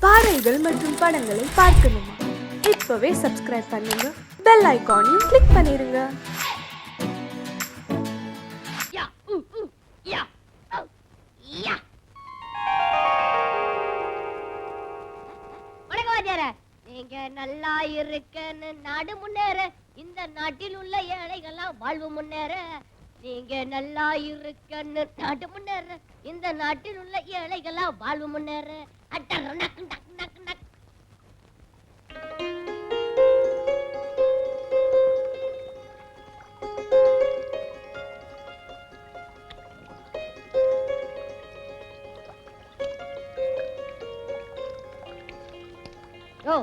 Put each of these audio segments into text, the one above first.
பாடல்கள் மற்றும் படங்களை பார்க்கணுமா? இப்பவே சப்ஸ்கிரைப் பண்ணுங்க, பெல் ஐகானையும் கிளிக் பண்ணிருங்க. நீங்க நல்லா இருக்கன்னு நாடு முன்னேற, இந்த நாட்டில் உள்ள ஏழைகள்லாம் வாழ்வு முன்னேற. நீங்க நல்லா இருக்கன்னு நாடு முன்னேற, இந்த நாட்டில் உள்ள ஏழைகள்லாம் வாழ்வு முன்னேற. அட்டர் நக் நக் நக் நக். ஓ,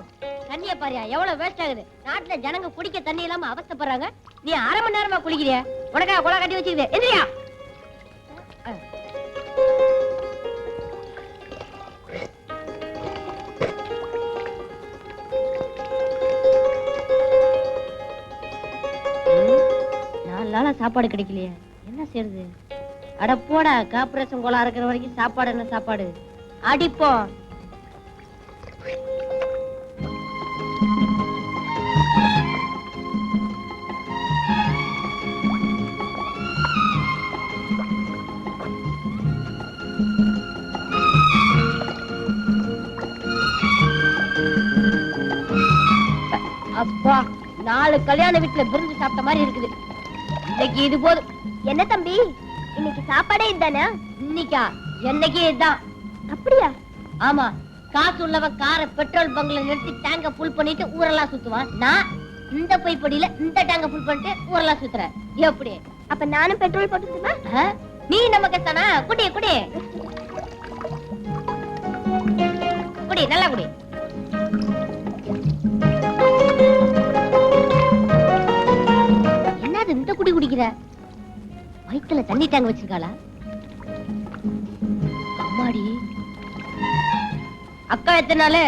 தண்ணிய பாரியா எவ்வளவு வேஸ்ட் ஆகுது. நாட்டுல ஜனங்க குடிக்க தண்ணி இல்லாம அவஸ்தைப்படுறாங்க. நீ அரை மணி நேரமா குளிக்கிறிய? உனக்கா குளம் கட்டி வச்சுக்குது. எந்திரியா. நாலு நாளா சாப்பாடு கிடைக்கலையே, என்ன செய்யறது? அட போடா, கார்பரேஷன் கோலா இருக்கிற வரைக்கும் சாப்பாடு என்ன சாப்பாடு? அடிப்போம். அப்பா, 4 கல்யாண வீட்டுல விருந்து சாப்பிட்ட மாதிரி இருக்குது. இன்னைக்கு இது போதும். என்ன தம்பி, இன்னைக்கு சாப்பாடே இதுதானே? இன்னைக்கா? என்னைக்கு இதுதான். அப்படியா? ஆமா, காசு உள்ளவன் காரை பெட்ரோல் பங்க்ல நிறுத்தி டேங்க ஃபுல் பண்ணிட்டு ஊரெல்லாம் சுத்துவான். நான் இந்த பைப்படியில இந்த டேங்க ஃபுல் பண்ணிட்டு ஊரெல்லாம் சுத்துறேன். எப்படி? அப்ப நானும் பெட்ரோல் போட்டுட்டுமா? நீ நம்ம கத்தானா? குடி குடி குடி, நல்லா குடி. என்னது இந்த குடி குடிக்கிற? வயித்துல தண்ணி டேங்க் வச்சிருக்காளா? அம்மாடி, அக்கா எத்தனை நாள்?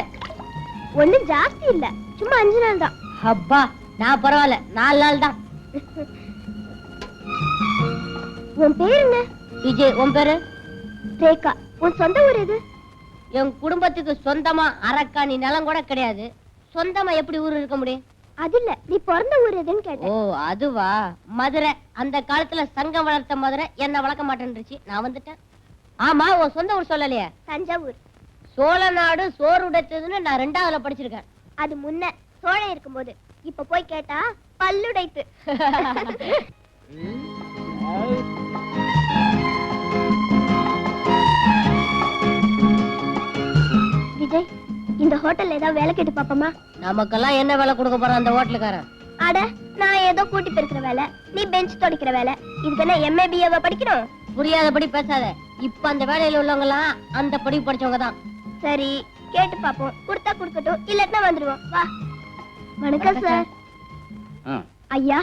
ஒண்ணும் ஜாஸ்தி இல்ல, சும்மா 5 நாள் தான். அப்பா, நான் பரவாயில்ல, 4 நாள் தான். உன் பேர் என்ன? விஜய். உன் பேரு? ரேகா. உன் சொந்த ஊர் எது? என் குடும்பத்துக்கு சொந்தமா அரக்காணி நிலம் கூட கிடையாது. சொந்தமா எப்படி ஊர் இருக்க முடியும்? அது இல்ல, நீ பிறந்த ஊர் எதுன்னு கேட்டேன். ஓ, அதுவா? மதுரை. அந்த காலத்துல சங்கம் வளர்த்த மதுரை என்ன வளர்க்க மாட்டேன்னுச்சு, நான் வந்துட்டேன். ஆமா, உன் சொந்த ஊர் சொல்லலையே? தஞ்சாவூர். சோழ நாடு சோறு உடைத்ததுன்னு நான் 2ஆவதுல படிச்சிருக்கேன். அது முன்ன சோழன் இருக்கும்போது. இப்ப போய் கேட்டா பல்லுடைத்து. விஜய், இந்த ஹோட்டல்ல ஏதாவது வேலை கேட்டு பாப்போமா? நமக்கெல்லாம் என்ன வேலை கொடுக்க போறான் அந்த ஹோட்டலுக்காரன்? அட, நான் ஏதோ கூட்டி பெருக்கிற வேலை, நீ பெஞ்ச் துடைக்கிற வேலை. இதுக்கு என்ன MA BA படிக்கணும்? புரியாதபடி பேசாத. இப்ப அந்த வேலையில உள்ளவங்க எல்லாம் அந்த படிப்பு படிச்சவங்க தான். சரி, கேட்டு பாப்போம். கொடுத்தா கொடுக்கட்டும், இல்லன்னா வந்துருவோம். வா. வணக்கம் சார். ஐயா,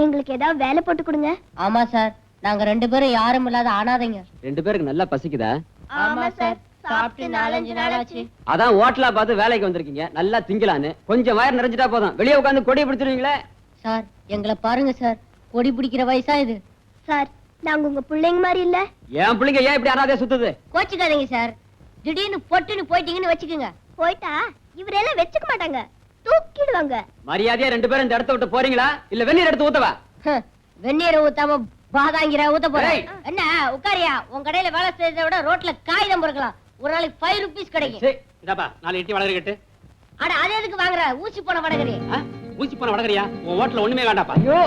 எங்களுக்கு ஏதாவது வேலை போட்டு கொடுங்க. ஆமா சார், நாங்க 2 பேரும் யாரும் இல்லாத அனாதைங்க. 2 பேருக்கு நல்லா பசிக்குதா? ஆமா சார், சாப்பிட்டு 4-5 நாள் ஆச்சு. அதான் ஹோட்டலா பார்த்து வேலைக்கு வந்திருக்கீங்க, நல்லா திங்கலான்னு. கொஞ்சம் வயிறு நிறைஞ்சிட்டா போதும், வெளியே உட்காந்து கொடி பிடிச்சிருவீங்களே. சார், எங்களை பாருங்க சார், கொடி பிடிக்கிற வயசா இது? சார், நாங்க உங்க பிள்ளைங்க மாதிரி இல்ல. என் பிள்ளைங்க ஏன் இப்படி அனாதையா சுத்துது? கோச்சுக்காதீங்க சார். திடீர்னு பொட்டுன்னு போயிட்டீங்கன்னு வச்சுக்கோங்க. போயிட்டா இவரெல்லாம் வச்சுக்க மாட்டாங்க, தூக்கிடுவாங்க. மரியாதையா 2 பேரும் இந்த இடத்த விட்டு போறீங்களா, இல்ல வெந்நீர் எடுத்து ஊத்தவா? வெந்நீரை ஊத்தாம பாதாங்கிற ஊத்த போறேன். ஏய். என்ன உட்காரியா? உன் கடையில வேலை செய்யறத விட ரோட்ல காகிதம் பொறுக்கலாம். ஒரு நாளைக்கு 5 ரூபீஸ் கிடைக்கும். சரி, இதாப்பா 4 இட்லி வடகரி கட்டு. அட, அது எதுக்கு வாங்குற? ஊசி போன வடகரி. ஊசி போன வடகரியா? உன் ஹோட்டல்ல ஒண்ணுமே வேண்டாப்பா. ஐயோ,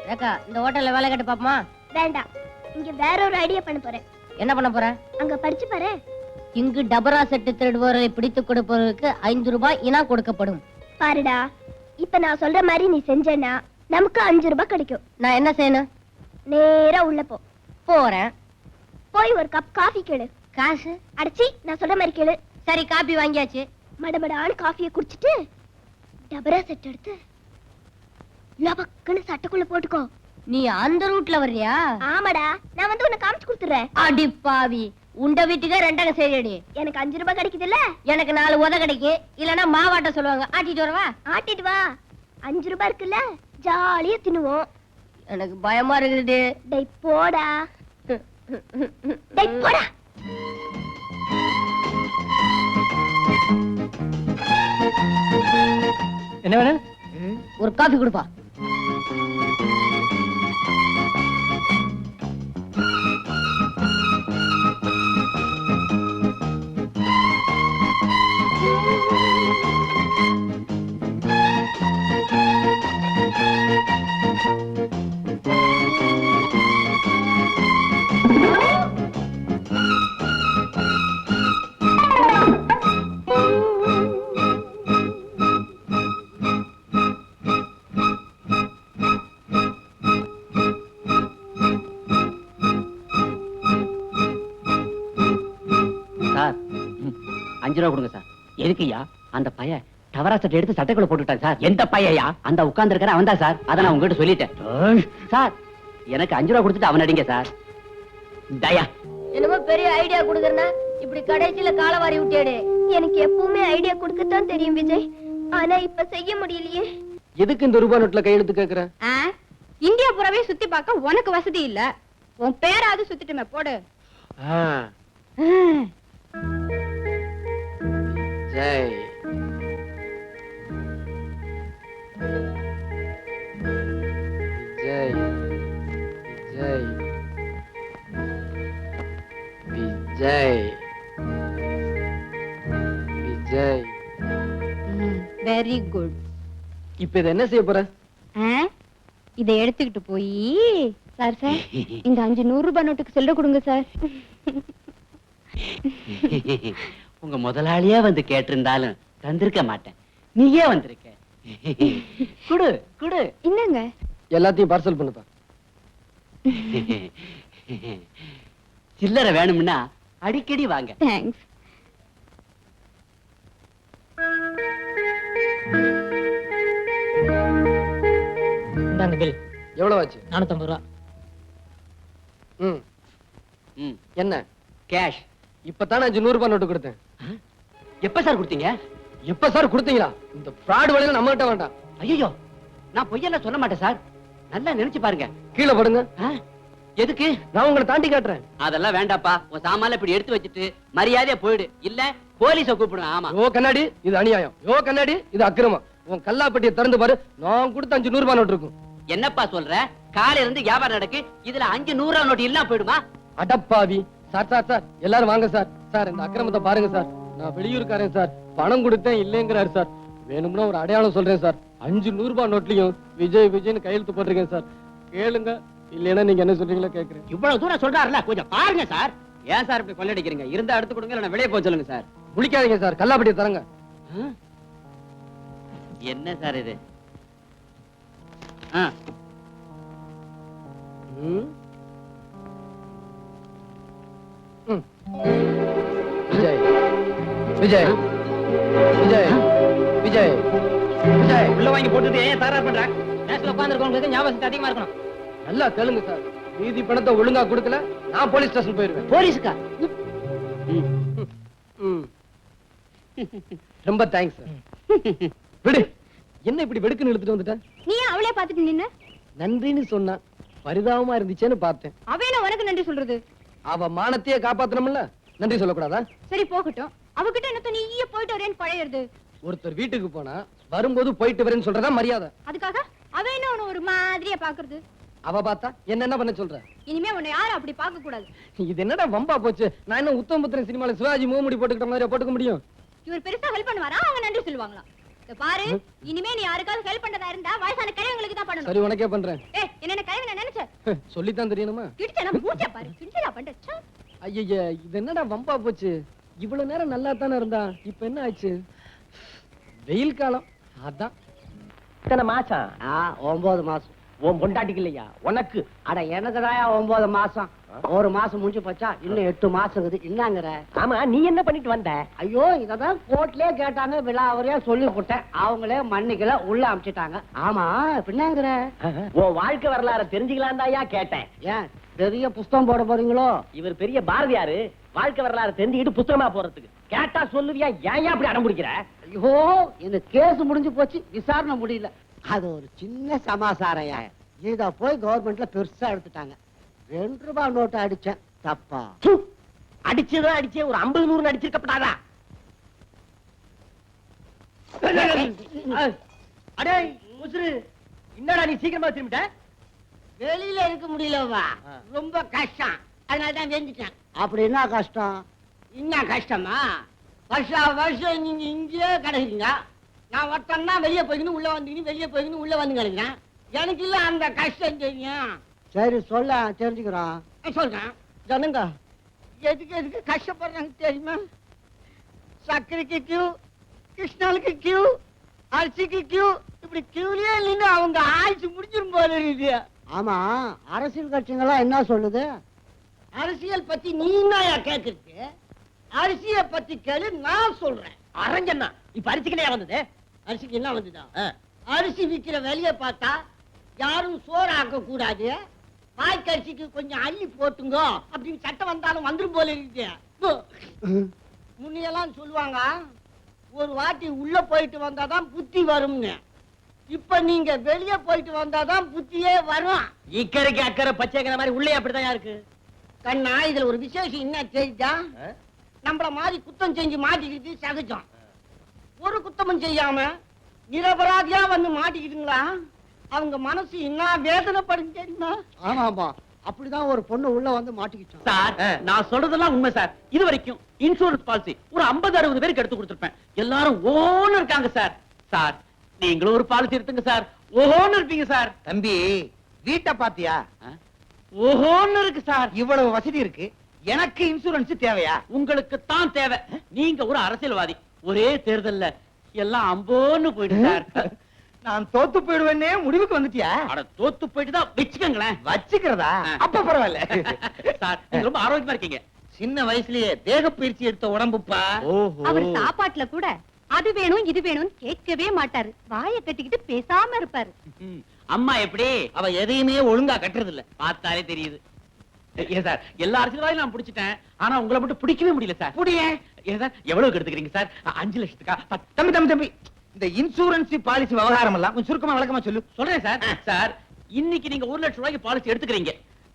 ரேகா, இந்த ஹோட்டல்ல வேலை கேட்டு பாப்போமா? வேண்டாம், இங்க வேற ஒரு ஐடியா பண்ண போறேன். என்ன பண்ண போற? அங்க படிச்சு பாரு. இங்கு டபரா செட்டு திருடுபவர்களை பிடித்து கொடுப்பவர்களுக்கு 5 ரூபாய் இனாம் கொடுக்கப்படும். பாருடா, இப்ப நான் சொல்ற மாதிரி நீ செஞ்சேன்னா நமக்கு 5 ரூபாய் கிடைக்கும். நான் என்ன செய்யணும்? நேரா உள்ள போ. போறேன். போய் ஒரு கப் காஃபி கேளு. காசு? அடிச்சி, நான் சொல்ற மாதிரி கேளு. சரி, காபி வாங்கியாச்சு. மடமடான்னு காஃபியை குடிச்சிட்டு டபரா செட் எடுத்து லபக்குன்னு சட்டைக்குள்ள போட்டுக்கோ. நீ அந்த ரூட்ல வர்றியா? ஆமாடா, நான் வந்து உன்னை காமிச்சு கொடுத்துறேன். அடி பாவி, உண்ட வீட்டுக்கு 2 சரிடி. எனக்கு 5 ரூபாய் கிடைக்குது இல்ல? எனக்கு 4 உத கிடைக்கும். இல்லன்னா மாவாட்ட சொல்லுவாங்க. ஆட்டிட்டு வரவா? ஆட்டிட்டு வா. 5 ரூபாய் இருக்குல்ல, ஜாலியா தின்னுவோம். எனக்கு பயமா இருக்குது. டேய் போடா. டேய் போடா. என்ன வேணும்? ஒரு காஃபி கொடுப்பா. சார் 5 ரூபா கொடுங்க சார். எதுக்குய்யா? அந்த பையன் டவரா சட்டை எடுத்து சட்டைக்குள்ள போட்டுட்டான் சார். எந்த பையயா? அந்த உட்கார்ந்து இருக்கிற அவன் தான் சார். அதை நான் உங்ககிட்ட சொல்லிட்டேன் சார். எனக்கு 5 ரூபா கொடுத்துட்டு அவன் அடிங்க சார். தயா, என்னமோ பெரிய ஐடியா கொடுக்கறனா இப்படி கடைசியில காலவாரி விட்டேடே. எனக்கு எப்பவுமே ஐடியா கொடுக்கத்தான் தெரியும் விஜய், ஆனா இப்ப செய்ய முடியலையே. எதுக்கு இந்த ரூபாய் நோட்ல கையெழுத்து கேக்குற? இந்தியா புறவே சுத்தி பார்க்க உனக்கு வசதி இல்ல, உன் பேராவது சுத்திட்டுமே போடு. ஜெய் விஜய் விஜய் விஜய் விஜய். Very good. இப்ப இதை என்ன செய்ய போற? இதை எடுத்துக்கிட்டு போய் சார் சார் இந்த 500 ரூபாய் நோட்டுக்கு செல்ல கொடுங்க சார். உங்க முதலாளியே வந்து கேட்டிருந்தாலும் தந்திருக்க மாட்டேன். நீயே வந்திருக்க. குடு குடு. என்னங்க? எல்லாத்தையும் பார்சல் பண்ணுப்பா. சில்லறை வேணும்னா அடிக்கடி வாங்க. தேங்க்ஸ். இந்தாங்க பில். எவ்வளவு ஆச்சு? 450 ரூபா. ம் ம், என்ன? கேஷ். இப்பதானே 500 ரூபாய் நோட்டு கொடுத்தேன். எப்ப சார் கொடுத்தீங்க? எப்ப சார் கொடுத்தீங்களா? இந்த ஃப்ராட் வழியில நம்ம கிட்ட வேண்டாம். ஐயோ, நான் பொய்யெல்லாம் சொல்ல மாட்டேன் சார். நல்லா நினைச்சு பாருங்க. கீழே படுங்க. ஆ? எதுக்கு? நான் உங்களை தாண்டி காட்டுறேன். அதெல்லாம் வேண்டாப்பா. உன் சாமான்ல இப்படி எடுத்து வச்சுட்டு மரியாதையா போயிடு. இல்ல போலீஸ கூப்பிடுவேன். ஆமா. யோ கண்ணாடி, இது அநியாயம். யோ கண்ணாடி, இது அக்கிரமம். உன் கல்லாப்பட்டியை திறந்து பாரு. நான் கொடுத்த 500 ரூபாய் நோட்டு இருக்கும். என்னப்பா சொல்ற? காலையில இருந்து வியாபாரம் நடக்கு, இதுல 500 ரூபா நோட்டு இல்லாம போயிடுமா? அடப்பாவி. சார் சார் சார், எல்லாரும் வாங்க சார். சார் இந்த அக்கிரமத்தை பாருங்க சார். நான் வெளியூருக்காரன் சார். பணம் கொடுத்தேன் இல்லைங்கிறாரு சார். வேணும்னா ஒரு அடையாளம் சொல்றேன் சார். 500 ரூபாய் நோட்லயும் விஜய் விஜய்னு கையெழுத்து போட்டிருக்கேன் சார். கேளுங்க, இல்லைன்னா நீங்க என்ன சொல்றீங்களோ கேக்குறேன். இவ்வளவு தூரம் சொல்றாருல, கொஞ்சம் பாருங்க சார். ஏன் சார் இப்படி கொள்ளடிக்கிறீங்க? இருந்தா எடுத்து கொடுங்க, இல்ல வெளியே போக சொல்லுங்க சார். குளிக்காதீங்க சார், கல்லாப்பட்டியை தரங்க. என்ன சார் இது? ஆ, ம். ம். விஜய் விஜய் விஜய் விஜய் விஜய். உள்ள வாங்கி போட்டுட்டு ஏன் தகராறு பண்ற? நேரத்துல உட்கார்ந்திருக்கவங்களுக்கு ஞாபகம் அதிகமா இருக்கணும். நல்லா கேளுங்க சார். மீதி பணத்தை ஒழுங்கா கொடுக்கல நான் போலீஸ் ஸ்டேஷன் போயிருவேன். போலீஸுக்கா? ம். ரொம்ப தேங்க்ஸ் சார். விடு. என்ன இப்படி வெடுக்குன்னு இழுத்துட்டு வந்துட்டேன்? நீ ஏன் அவளே பாத்துட்டு நின்னு? நன்றின்னு சொன்னா பரிதாபமா இருந்துச்சேன்னு பார்த்தேன். அவன உனக்கு நன்றி சொல்றது? அவ மானத்தையே காப்பாத்தணும்ல, நன்றி சொல்லக்கூடாதா? சரி போகட்டும். அவகிட்ட என்ன நீயே போயிட்டு வரேன்னு பழையிறது. ஒருத்தர் வீட்டுக்கு போனா வரும்போது போயிட்டு வரேன்னு சொல்றதா மரியாதை. அதுக்காக அவ என்ன உன்னை ஒரு மாதிரியா பாக்குறது? அவ பார்த்தா என்ன பண்ண சொல்ற? இனிமே உன்னை யாரும் அப்படி பார்க்க கூடாது. இது என்னடா வம்பா போச்சு? நான் என்ன உத்தமபுத்திரன் சினிமால சிவாஜி மூமுடி போட்டுக்கிட்ட மாதிரி போட்டுக்க முடியும்? இவர் பெருசா ஹெல்ப் பண்ணுவாரா? அவங்க நன்றி சொல்லுவாங்களா? இத பாரு, இனிமே நீ யாருக்காவது ஹெல்ப் பண்றதா இருந்தா வயசான கிழவங்களுக்கு தான் பண்ணணும். சரி, உனக்கே பண்றேன். என்ன கிழவி நான் நினைச்சேன். சொல்லித்தான் தெரியணுமா? கிட்ட நான் மூச்ச பாரு. கிட்டடா பண்றச்சா. ஐய, இது என்னடா வம்பா போச்சு? இவ்வளவு நேரம் நல்லா தானே இருந்தா, இப்ப என்ன ஆச்சு? வெயில் காலம் அதான். இத்தனை மாசம்? 9 மாசம். உன் பொண்டாட்டிக்கு இல்லையா, உனக்கு? அட எனக்குதாயா 9 மாசம். ஒரு மாசம் முடிஞ்சு போச்சா, இன்னும் 8 மாசம் இருக்குது. என்னங்கிற? ஆமா, நீ என்ன பண்ணிட்டு வந்த? ஐயோ, இததான் கோர்ட்லயே கேட்டாங்க, விழாவறியா சொல்லி போட்டேன். அவங்களே மன்னிக்கல, உள்ள அமிச்சிட்டாங்க. ஆமா, பின்னாங்கிற? உன் வாழ்க்கை வரலாறு தெரிஞ்சுக்கலாம் தாயா கேட்டேன். ஏன் பெரிய புஸ்தகம் போட போறீங்களோ? இவர் பெரிய பாரதியாரு, வாழ்க்கை வரலாறு தெரிஞ்சுக்கிட்டு புத்தகமா போறதுக்கு. கேட்டா சொல்லுவியா? ஏன் அப்படி அடம் பிடிக்கிற? ஐயோ, இந்த கேஸ் முடிஞ்சு போச்சு, விசாரணை முடியல. அது ஒரு சின்ன சமாசாரையா. இத போய் கவர்மெண்ட்ல பெருசா எடுத்துட்டாங்க. 2 ரூபாய் நோட்டு அடிச்சேன், தப்பா? அடிச்சே ஒரு 50 100 அடிச்சிருக்கப்படாதா? அடே முசுரு, என்னடா நீ சீக்கிரமா திரும்பிட்ட? வெளியில இருக்க முடியலவா, ரொம்ப கஷ்டம், அதனாலதான் வெந்துட்டேன். அப்படி என்ன கஷ்டம்? என்ன கஷ்டமா? வருஷம் நீங்க இங்கேயே கிடைக்கிறீங்க, நான் ஒருத்தன் தான் வெளியே போய்க்கணும் உள்ள வந்துக்கணும், வெளியே போய்க்கணும் உள்ள வந்து கிடைக்கிறேன். எனக்கு இல்ல அந்த கஷ்டம் தெரியும். சரி சொல்ல தெரிஞ்சுக்கிறோம். சொல்றேன் ஜனங்க எதுக்கு கஷ்டப்படுறாங்க தெரியுமா? சர்க்கரைக்கு கியூ, கிருஷ்ணாலுக்கு கியூ, அரிசிக்கு கியூ, இப்படி கியூலயே நின்று அவங்க ஆயுசு முடிஞ்சிரும் போல இருக்குது. ஆமா, அரசியல் கட்சிங்கெல்லாம் என்ன சொல்லுது? அரசியல் பத்தி நீ என்ன கேக்குறது? அரிசியை பத்தி கேளு, நான் சொல்றேன். அரஞ்சண்ணா, இப்ப அரிசிக்கலையா வந்தது? அரிசிக்கு என்ன வந்துதா? அரிசி விக்கிற வேலையை பார்த்தா யாரும் சோறு ஆக்க கூடாது, வாய்க்கரிசிக்கு கொஞ்சம் அள்ளி போட்டுங்க அப்படின்னு சட்டம் வந்தாலும் வந்துரும் போல இருக்கு. முன்னையெல்லாம் சொல்லுவாங்க ஒரு வாட்டி உள்ள போயிட்டு வந்தாதான் புத்தி வரும்னு. இப்ப நீங்க வெளியே போயிட்டு வந்தாதான் புத்தியே வரும். இக்கரைக்கு அக்கறை பச்சைக்கிற மாதிரி உள்ளே அப்படிதான் இருக்கு. கண்ணா, இதுல ஒரு விசேஷம் என்ன தெரியுதா? நம்மள மாதிரி குத்தம் செஞ்சு மாட்டிக்கிட்டு சகஜம். ஒரு குத்தமும் செய்யாம நிரபராதியா வந்து மாட்டிக்கிட்டுங்களா, அவங்க மனசு என்ன வேதனைப்படும் தெரியுமா? ஆமா, அப்படிதான் ஒரு பொண்ணு உள்ள வந்து மாட்டிக்கிட்டோம். சார், நான் சொல்றதெல்லாம் உண்மை சார். இது வரைக்கும் இன்சூரன்ஸ் பாலிசி ஒரு 50-60 பேருக்கு எடுத்து கொடுத்திருப்பேன். எல்லாரும் ஓன்னு இருக்காங்க சார். சார், நீங்களும் ஒரு பாலிசி எடுத்துங்க சார், ஓன்னு இருப்பீங்க சார். தம்பி, வீட்டை பாத்தியா? ஓஹோன்னு இருக்கு சார். இவ்வளவு வசதி இருக்கு, எனக்கு இன்சூரன்ஸ் தேவையா? உங்களுக்கு தான் தேவை. நீங்க ஒரு அரசியல்வாதி. ஒரே தேர்தல்ல எல்லாம் அம்போன்னு போயிடு சார். நான் தோத்து போயிடுவேன்னே முடிவுக்கு வந்துட்டியா? அட, தோத்து போயிட்டு தான் வச்சுக்கங்களேன். வச்சுக்கிறதா? அப்ப பரவாயில்ல சார், நீங்க ரொம்ப ஆரோக்கியமா இருக்கீங்க. சின்ன வயசுலயே தேக பயிற்சி எடுத்த உடம்புப்பா. அவர் சாப்பாட்டுல கூட அது வேணும் இது வேணும் கேட்கவே மாட்டாரு. வாயை கட்டிக்கிட்டு பேசாம இருப்பாரு. ம், அம்மா எப்படி? அவ எதையுமே ஒழுங்கா கட்டுறது இல்ல, பார்த்தாலே தெரியுது. ஏன் சார், எல்லா அரசியல்வாதியும் நான் பிடிச்சிட்டேன், ஆனா உங்களை மட்டும் பிடிக்கவே முடியல சார். புடிய. ஏன் சார், எவ்வளவு எடுத்துக்கிறீங்க சார்? 5 லட்சத்துக்கா? தம்பி, இந்த இன்சூரன்ஸ் பாலிசி விவகாரம் எல்லாம் கொஞ்சம் சுருக்கமா விளக்கமா சொல்லு. சொல்றேன் சார். சார், இன்னைக்கு நீங்க 1 லட்சம் ரூபாய்க்கு பாலிசி எடுத்துக்கிறீங்க,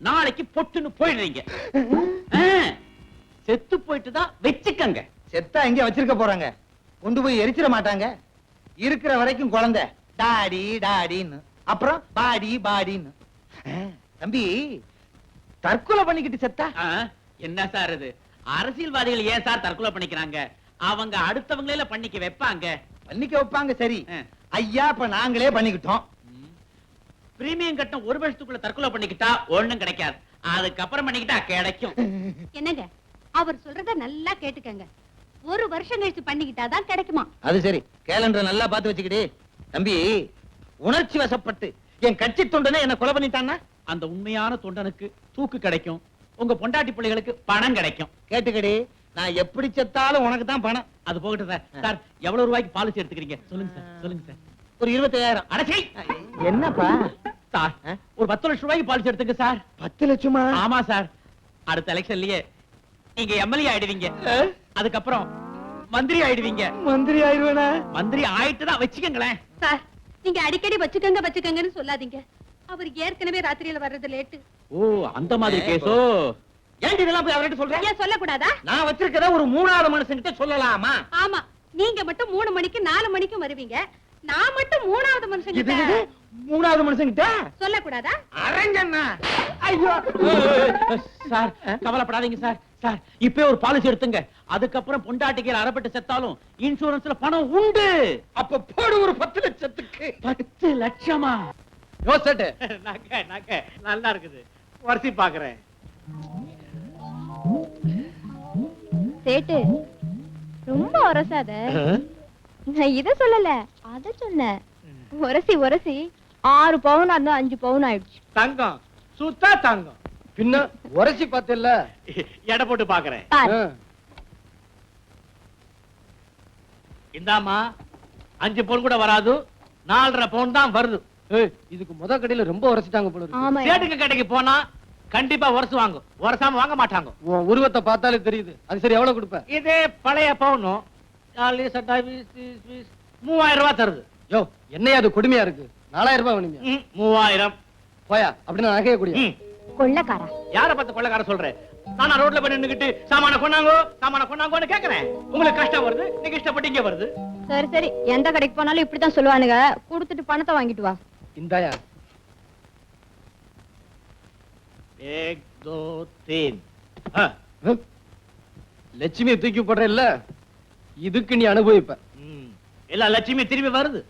நாளைக்கு பொட்டுன்னு போயிடுறீங்க. செத்து போயிட்டு தான் வச்சுக்கங்க. செத்தா எங்க வச்சிருக்க போறாங்க? கொண்டு போய் எரிச்சிட மாட்டாங்க. இருக்கிற வரைக்கும் குழந்தை டாடி டாடின்னு, அப்புறம் பாடி பாடின்னு. தம்பி, தற்கொலை பண்ணிக்கிட்டு செத்தா? என்ன சார் இது? அரசியல்வாதிகள் ஏன் சார் தற்கொலை பண்ணிக்கிறாங்க? அவங்க அடுத்தவங்களே பண்ணிக்க வைப்பாங்க. பண்ணிக்க வைப்பாங்க, சரி. ஐயா, இப்ப நாங்களே பண்ணிக்கிட்டோம். பிரீமியம் கட்டம் 1 வருஷத்துக்குள்ள தற்கொலை பண்ணிக்கிட்டா ஒண்ணும் கிடைக்காது, அதுக்கப்புறம் பண்ணிக்கிட்டா கிடைக்கும். என்னங்க, அவர் சொல்றத நல்லா கேட்டுக்கங்க. 1 வருஷம் கழிச்சு பண்ணிக்கிட்டாதான் கிடைக்குமா? அது சரி, கேலண்டர் நல்லா பார்த்து வச்சுக்கிட்டு. தம்பி, உணர்ச்சி வசப்பட்டு என் கட்சி தொண்டனை என்ன கொலை பண்ணிட்டான்னா அந்த உண்மையான தொண்டனுக்கு தூக்கு கிடைக்கும், உங்க பொண்டாட்டி பிள்ளைகளுக்கு பணம் கிடைக்கும். கேட்டுக்கடி, நான் எப்படி செத்தாலும் உனக்கு தான் பணம். அது போகட்டும் சார். சார், எவ்வளவு ரூபாய்க்கு பாலிசி எடுத்துக்கிறீங்க? சொல்லுங்க சார், சொல்லுங்க சார். ஒரு 25,000. அடச்சை! என்னப்பா சார், ஒரு 10 லட்சம் ரூபாய்க்கு பாலிசி எடுத்துங்க சார். 10 லட்சமா? ஆமா சார், அடுத்த எலெக்ஷன்லயே நீங்க எம்எல்ஏ ஆயிடுவீங்க, அதுக்கப்புறம் மந்திரி ஆயிடுவீங்க. மந்திரி ஆயிடுவேனா? மந்திரி ஆயிட்டு தான் வச்சுக்கங்களேன். சார், நீங்க அடிக்கடி வச்சுக்கங்கன்னு சொல்லாதீங்க. அவர் ஏற்கனவே ராத்திரியில வர்றது லேட்டு. ஓ, அந்த மாதிரி கேஸோ? ஏன் இதெல்லாம் போய் அவர்கிட்ட சொல்றேன்? ஏன் சொல்லக்கூடாதா? நான் வச்சிருக்கத ஒரு 3வது மனுஷன்கிட்ட சொல்லலாமா? ஆமா, நீங்க மட்டும் 3 மணிக்கு 4 மணிக்கு வருவீங்க, நான் மட்டும் 3வது மனுஷன் இது 3வது மனுஷன்கிட்ட சொல்லக்கூடாதா? அரஞ்சண்ணா, ஐயோ! சார், கவலைப்படாதீங்க சார். சார், இப்பவே ஒரு பாலிசி எடுத்துங்க, அதுக்கப்புறம் பொண்டாட்டிக்கு அறப்பட்டு செத்தாலும் இன்சூரன்ஸ்ல பணம் உண்டு. அப்ப போடு ஒரு 10 லட்சத்துக்கு. 10 லட்சமா? யோசட்டு நக்க நல்லா இருக்குது, வரிசை பாக்குறேன். சேட்டு, ரொம்ப உரசாத. நான் இத சொல்லல, அத சொன்னேன். உரசி 6 பவுன் அந்த 5 பவுன் ஆயிடுச்சு. தங்கம் சுத்தா தங்கம். பின்ன உரசி பார்த்தல எடை போட்டு பாக்குறேன். பாரு. இந்தாமா, 5 பவுன் கூட வராது, 4.5 பவுன் தான் வருது. இதுக்கு முத கடையில ரொம்ப உரசிட்டாங்க போல இருக்கு. ஆமா. சேட்டுங்க கடைக்கு போனா கண்டிப்பா உரசு வாங்க, உரசாம வாங்க மாட்டாங்க. உன் உருவத்தை பார்த்தாலே தெரியுது. அது சரி, எவ்வளவு கொடுப்ப? இதே பழைய பவுனும் 3000 ரூபாய் தருது. யோ, என்னையா அது கொடுமையா இருக்கு? 4000 ரூபாய் வேணுங்க. 3000. போயா, அப்படின்னா நகைய கூடிய. கொள்ளக்காரா. யார பார்த்து கொள்ளக்கார சொல்றேன்? நானா ரோட்ல போய் நின்னுகிட்டு சாமான கொண்டாங்கோன்னு கேக்குறேன். உங்களுக்கு கஷ்டம் வருது, நீங்க இஷ்டப்பட்டு இங்க வருது. சரி சரி, எந்த கடைக்கு போனாலும் இப்படித்தான் சொல்லுவானுங்க. கொடுத்துட்டு பணத்தை வாங்கிட்டு வா. இந்தாயா. एक दो तीन. லட்சுமியை தூக்கி போடுற இல்ல, இதுக்கு நீ அனுபவிப்ப. எல்லா லட்சுமி திரும்பி வருது.